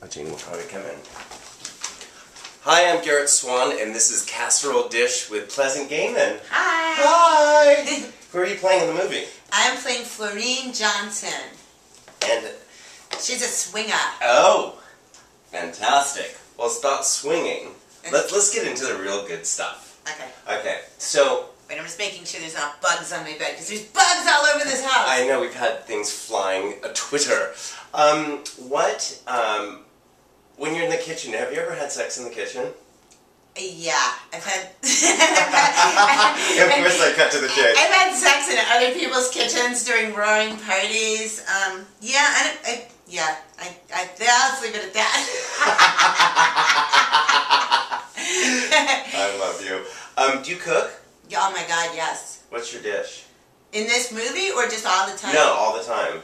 Bodine will probably come in. Hi, I'm Garrett Swann, and this is Casserole Dish with Pleasant Gehman. Hi! Hi! Who are you playing in the movie? I'm playing Florine Johnson. And... she's a swinger. Oh! Fantastic. Well, it's about swinging. Let's get into the real good stuff. Okay. Okay, so... wait, I'm just making sure there's not bugs on my bed, because there's bugs all over this house! I know, we've had things flying Twitter. When you're in the kitchen, have you ever had sex in the kitchen? Yeah, I've had... Of course I cut to the chase. I've had sex in other people's kitchens during roaring parties. I'll leave it at that. I love you. Do you cook? Oh my God, yes. What's your dish? In this movie or just all the time? No, all the time.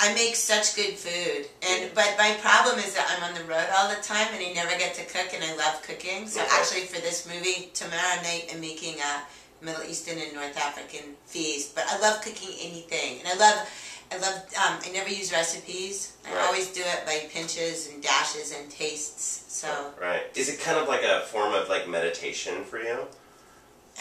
I make such good food, but my problem is that I'm on the road all the time and I never get to cook, and I love cooking. So actually for this movie, tomorrow night I'm making a Middle Eastern and North African feast. But I love cooking anything, and I never use recipes. I always do it by pinches and dashes and tastes. So right. Is it kind of like a form of like meditation for you?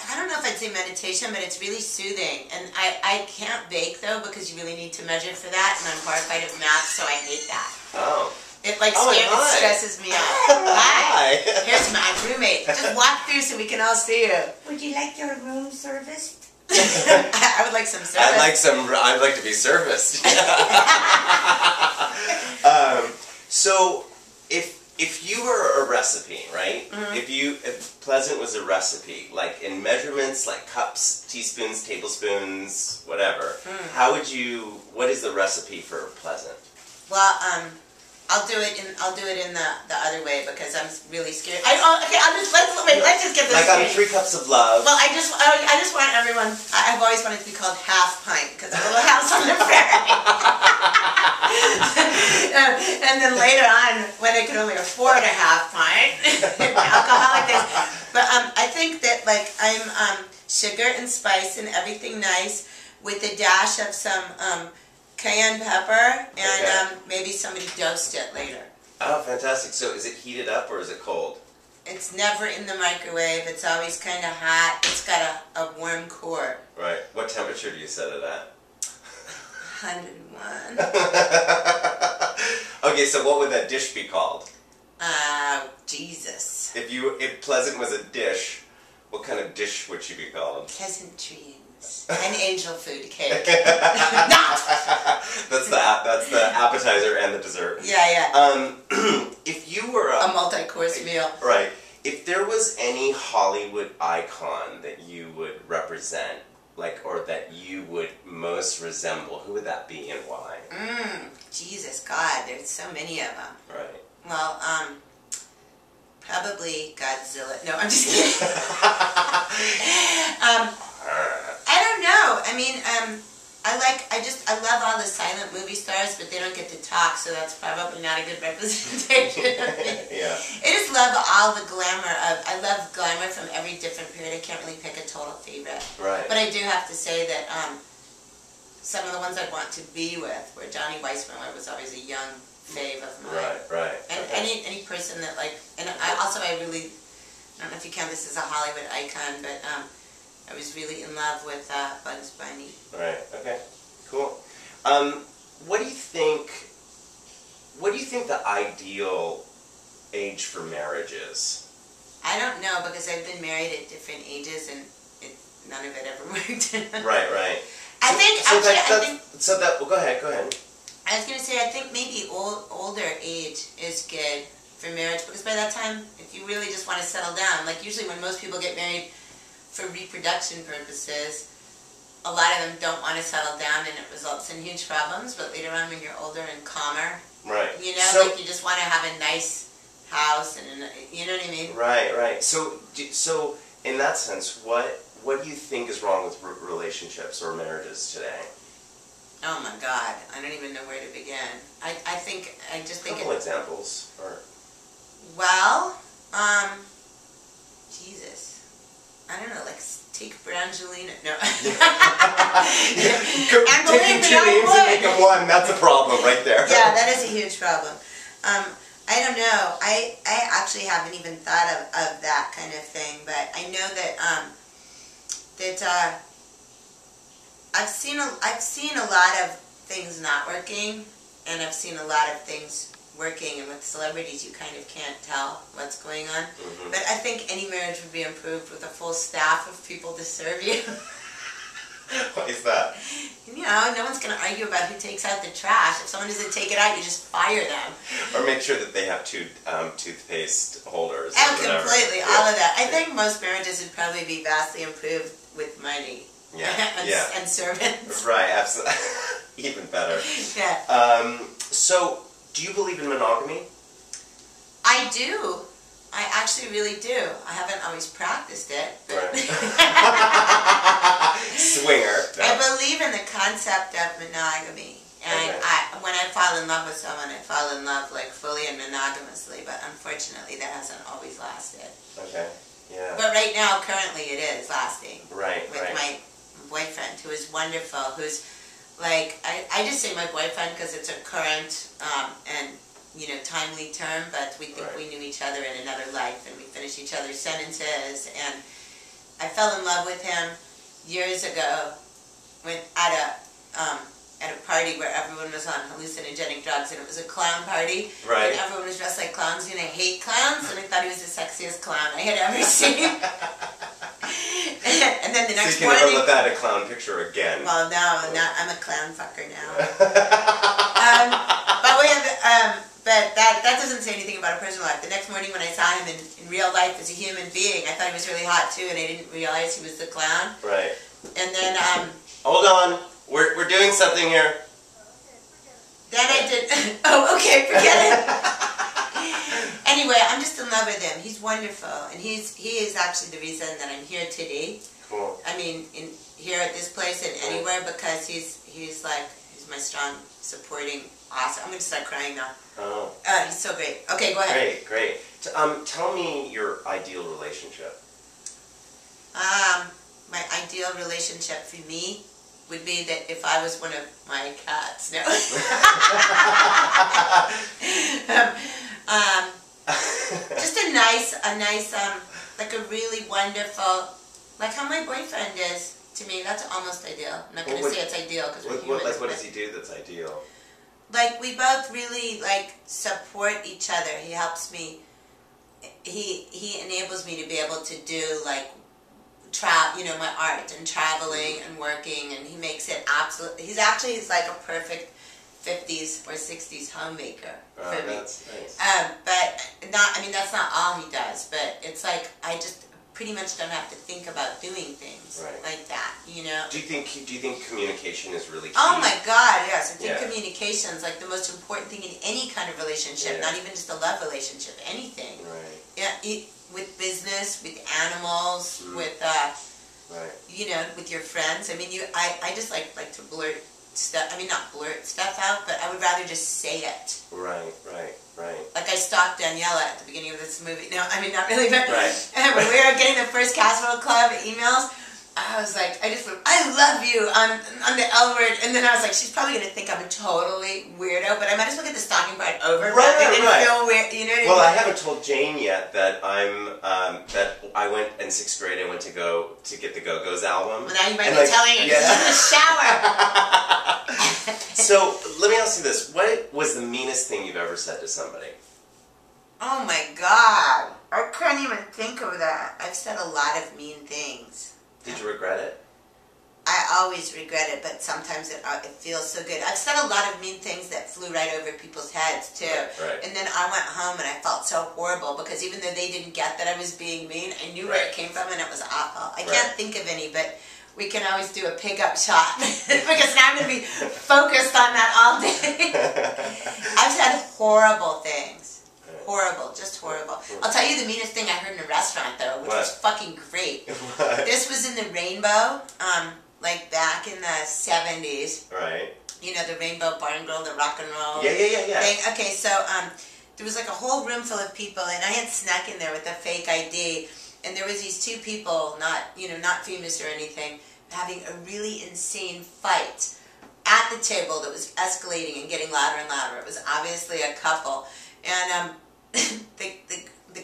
I don't know if I'd say meditation, but it's really soothing. And I can't bake, though, because you really need to measure for that, and I'm horrified of math, so I hate that. Oh. It, like, it stresses me out. Hi. Here's my roommate. Just walk through so we can all see you. Would you like your room serviced? I would like some service. I'd like to be serviced. So, if you were a recipe, right? Mm-hmm. If Pleasant was a recipe, like in measurements, like cups, teaspoons, tablespoons, whatever, what is the recipe for Pleasant? Well, I'll do it in the other way, because I'm really scared. Let's just get this like straight. on 3 cups of love. Well, I just want everyone. I've always wanted to be called Half Pint, because of a little house on the prairie. And then later on, when I could only afford a half pint, alcoholic days. But I think that I'm sugar and spice and everything nice, with a dash of some cayenne pepper, and maybe somebody dosed it later. Oh, fantastic. So is it heated up or is it cold? It's never in the microwave. It's always kind of hot. It's got a warm core. Right. What temperature do you set it at? 101. Okay, so what would that dish be called? Jesus. If Pleasant was a dish, what kind of dish would she be called? Pleasant dreams. And angel food cake. That's the appetizer and the dessert. Yeah. If you were a multi-course meal. Right. If there was any Hollywood icon that you would represent, or that you would most resemble, who would that be and why? Jesus God, there's so many of them. Right. Well, probably Godzilla. No, I'm just kidding. I don't know. I mean, I love all the silent movie stars, but they don't get to talk, so that's probably not a good representation of me. Yeah. I just love all the glamour I love glamour from every different period. I can't really pick a total favorite. Right. But I do have to say that some of the ones I'd want to be with were Johnny Weissmuller was always a young fave of mine. Right. And any person that and I really, I don't know if you count this as a Hollywood icon, but I was really in love with Bugs Bunny. Right. Okay. Cool. What do you think the ideal age for marriage is? I don't know, because I've been married at different ages, and none of it ever worked. Right. I think go ahead. I was going to say, I think maybe older age is good for marriage, because by that time, if you really just want to settle down, like usually when most people get married for reproduction purposes, a lot of them don't want to settle down, and it results in huge problems. But later on, when you're older and calmer, right? You know, you just want to have a nice house, and you know what I mean? Right. So in that sense, what do you think is wrong with relationships or marriages today? Oh my God, I don't even know where to begin. I just think. A couple examples, or. Well, Jesus, I don't know, take Brangelina. No. Taking 2 names and make them one, that's a problem right there. Yeah, that is a huge problem. I don't know. I actually haven't even thought of that kind of thing, but I know that I've seen a lot of things not working, and I've seen a lot of things working, and with celebrities you kind of can't tell what's going on. Mm-hmm. But I think any marriage would be improved with a full staff of people to serve you. Why is that? You know, no one's going to argue about who takes out the trash. If someone doesn't take it out, you just fire them. Or make sure that they have two toothpaste holders. Oh, completely, all of that. I think most marriages would probably be vastly improved with money. Yeah, and servants. Right, absolutely. Even better. Yeah. So, do you believe in monogamy? I do. I actually really do. I haven't always practiced it. Right. Swinger. No. I believe in the concept of monogamy. And okay. when I fall in love with someone, I fall in love like fully and monogamously. But unfortunately, that hasn't always lasted. Okay. Yeah. But right now, currently, it is lasting. Right. With my boyfriend, who is wonderful, who's like, I just say my boyfriend because it's a current and, you know, timely term, but we think we knew each other in another life, and we finish each other's sentences. And I fell in love with him years ago when at a party where everyone was on hallucinogenic drugs, and it was a clown party. Right. And everyone was dressed like clowns, and I hate clowns, and I thought he was the sexiest clown I had ever seen. And then the next morning... So you can never look at a clown picture again. Well, no, I'm a clown fucker now. But we have... But that doesn't say anything about a personal life. The next morning when I saw him in real life as a human being, I thought he was really hot too, and I didn't realize he was the clown. Right. And then... Hold on. We're doing something here. Then I did... Oh, okay, forget it. Anyway, I'm just in love with him. He's wonderful, and he is actually the reason that I'm here today. Cool. I mean, here at this place and anywhere, because he's my strong, supporting, awesome. I'm going to start crying now. Oh. He's so great. Okay, go ahead. Great. Tell me your ideal relationship. My ideal relationship for me would be that if I was one of my cats. No. Just a nice, like a really wonderful, like how my boyfriend is to me. That's almost ideal. I'm not going to say it's ideal because we're humans. What does he do that's ideal? Like we both really like support each other. He helps me. He enables me to be able to do like my art and traveling and working, and he makes it absolutely. He's like a perfect 50s or 60s homemaker for me. That's nice. But that's not all he does. But it's like I just pretty much don't have to think about doing things like that. You know. Do you think communication is really key? Oh my God, yes. I think communication is like the most important thing in any kind of relationship. Not even just a love relationship. Anything. Right. Yeah. With business, with animals, with with your friends. I mean, I just like to blurt stuff. I mean, not blurt stuff out, but I would rather just say it. Right. Like I stalked Daniela at the beginning of this movie. No, I mean not really, but when we were getting the first Casserole Club emails, I was like, I love you on the L word, and then I was like, she's probably gonna think I'm a totally weirdo, but I might as well get the stalking part over. Right. Feel weird, you know what I mean? Well, I haven't told Jane yet that that I went in 6th grade. I went to get the Go-Go's album. Well, now you might be telling her she's in the shower. So let me ask you this: what was the meanest thing you've ever said to somebody? Oh my God, I can't even think of that. I've said a lot of mean things. Did you regret it? I always regret it, but sometimes it feels so good. I've said a lot of mean things that flew right over people's heads, too. Right. And then I went home and I felt so horrible because even though they didn't get that I was being mean, I knew where it came from and it was awful. I can't think of any, but we can always do a pick-up shot because now I'm going to be focused on that all day. I've said horrible things. Horrible, just horrible. I'll tell you the meanest thing I heard in a restaurant, though, which was fucking great. This was in the Rainbow, like back in the 70s. Right. You know, the Rainbow Barn Girl, the rock and roll thing. Okay, so there was like a whole room full of people, and I had snuck in there with a fake ID, and there was these two people, not famous or anything, having a really insane fight at the table that was escalating and getting louder and louder. It was obviously a couple. And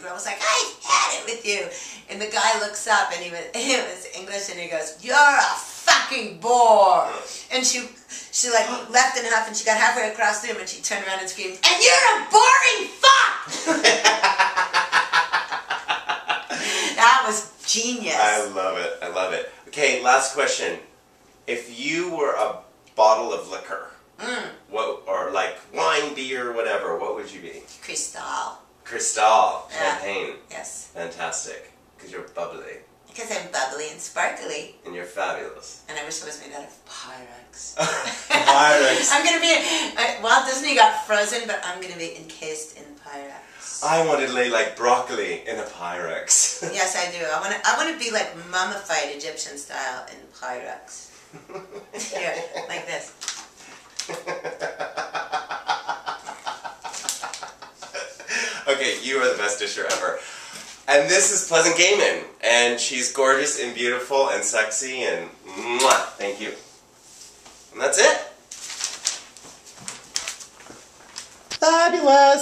girl was like, I had it with you. And the guy looks up, and it was English, and he goes, you're a fucking bore. And she like left in half, and she got halfway across the room, and she turned around and screamed, and you're a boring fuck! That was genius. I love it. I love it. Okay, last question. If you were a bottle of liquor, what, or like wine, beer, whatever, what would you be? Cristal. Cristal. Yeah. Champagne. Yes. Fantastic. Because you're bubbly. Because I'm bubbly and sparkly. And you're fabulous. And I wish I was made out of Pyrex. Pyrex. I'm going to be... Walt Disney got frozen, but I'm going to be encased in Pyrex. I want to lay like broccoli in a Pyrex. Yes, I do. I want to be like mummified Egyptian style in Pyrex. Here, like this. Okay, you are the best disher ever. And this is Pleasant Gehman, and she's gorgeous and beautiful and sexy and mwah, thank you. And that's it. Fabulous.